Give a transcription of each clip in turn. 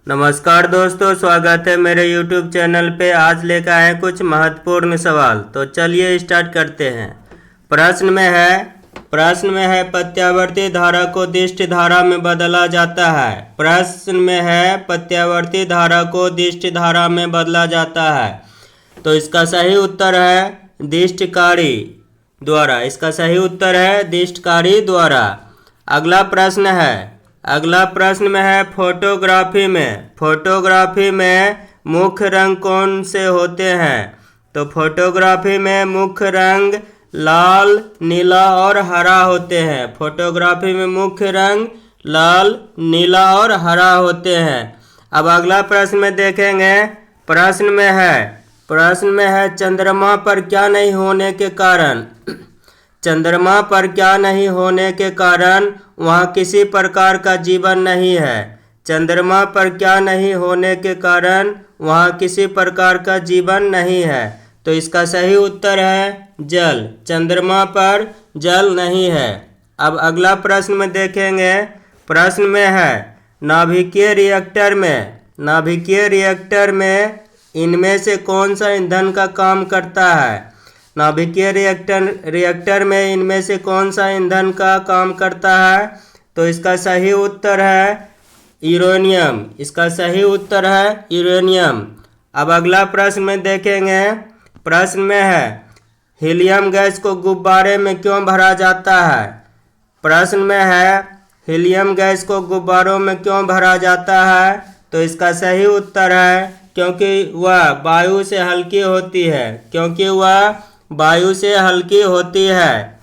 नमस्कार दोस्तों, स्वागत है मेरे YouTube चैनल पे। आज लेकर आए हैं कुछ महत्वपूर्ण सवाल। तो चलिए स्टार्ट करते हैं। प्रश्न में है प्रत्यावर्ती धारा को दिष्ट धारा में बदला जाता है। प्रश्न में है प्रत्यावर्ती धारा को दिष्ट धारा में बदला जाता है। तो इसका सही उत्तर है दिष्टकारी द्वारा। इसका सही उत्तर है दिष्टकारी द्वारा। अगला प्रश्न में है फोटोग्राफी में मुख्य रंग कौन से होते हैं। तो फोटोग्राफी में मुख्य रंग लाल, नीला और हरा होते हैं। फोटोग्राफी में मुख्य रंग लाल, नीला और हरा होते हैं। अब अगला प्रश्न में देखेंगे। प्रश्न में है चंद्रमा पर क्या नहीं होने के कारण। चंद्रमा पर क्या नहीं होने के कारण वहाँ किसी प्रकार का जीवन नहीं है। चंद्रमा पर क्या नहीं होने के कारण वहाँ किसी प्रकार का जीवन नहीं है। तो इसका सही उत्तर है जल। चंद्रमा पर जल नहीं है। अब अगला प्रश्न में देखेंगे। प्रश्न में है नाभिकीय रिएक्टर में इनमें से कौन सा ईंधन का काम करता है। नाभिकीय रिएक्टर में इनमें से कौन सा ईंधन का काम करता है। तो इसका सही उत्तर है यूरेनियम। इसका सही उत्तर है यूरेनियम। अब अगला प्रश्न में देखेंगे। प्रश्न में है हीलियम गैस को गुब्बारे में क्यों भरा जाता है। प्रश्न में है हीलियम गैस को गुब्बारों में क्यों भरा जाता है। तो इसका सही उत्तर है क्योंकि वह वायु से हल्की होती है। क्योंकि वह वायु से हल्की होती है।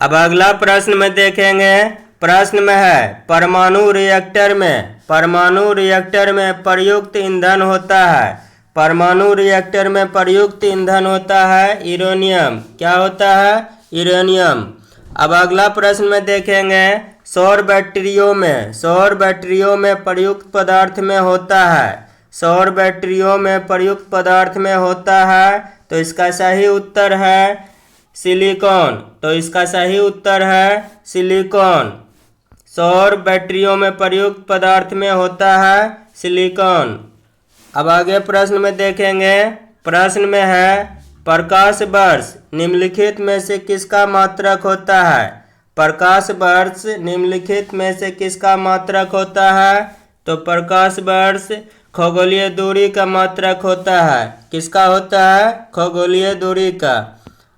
अब अगला प्रश्न में देखेंगे। प्रश्न में है परमाणु रिएक्टर में प्रयुक्त ईंधन होता है। परमाणु रिएक्टर में प्रयुक्त ईंधन होता है यूरेनियम। क्या होता है? यूरेनियम। अब अगला प्रश्न में देखेंगे। सौर बैटरियों में प्रयुक्त पदार्थ में होता है। सौर बैटरियों में प्रयुक्त पदार्थ में होता है। तो इसका सही उत्तर है सिलिकॉन। तो इसका सही उत्तर है सिलिकॉन। सौर बैटरियों में प्रयुक्त पदार्थ में होता है सिलिकॉन। अब आगे प्रश्न में देखेंगे। प्रश्न में है प्रकाश वर्ष निम्नलिखित में से किसका मात्रक होता है। प्रकाश वर्ष निम्नलिखित में से किसका मात्रक होता है। तो प्रकाश वर्ष खगोलीय दूरी का मात्रक होता है। किसका होता है? खगोलीय दूरी का।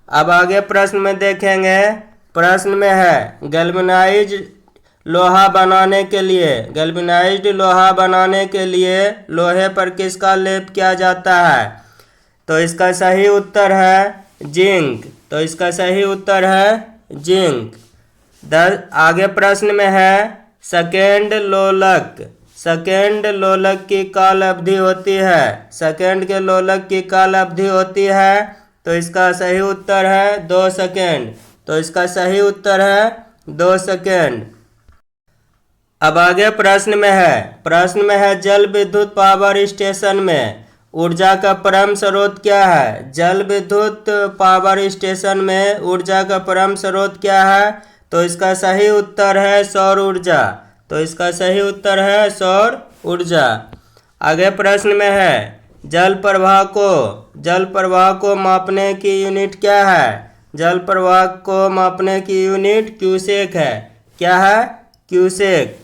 अब आगे प्रश्न में देखेंगे। प्रश्न में है गैल्वेनाइज्ड लोहा बनाने के लिए लोहे पर किसका लेप किया जाता है। तो इसका सही उत्तर है जिंक। तो इसका सही उत्तर है जिंक। आगे प्रश्न में है सेकेंड लोलक की काल अवधि होती है। सेकेंड के लोलक की काल अवधि होती है। तो इसका सही उत्तर है 2 सेकेंड। तो इसका सही उत्तर है 2 सेकेंड। अब आगे प्रश्न में है जल विद्युत पावर स्टेशन में ऊर्जा का परम स्रोत क्या है। जल विद्युत पावर स्टेशन में ऊर्जा का परम स्रोत क्या है। तो इसका सही उत्तर है सौर ऊर्जा। तो इसका सही उत्तर है सौर ऊर्जा। आगे प्रश्न में है जल प्रवाह को मापने की यूनिट क्या है। जल प्रवाह को मापने की यूनिट क्यूसेक है। क्या है? क्यूसेक।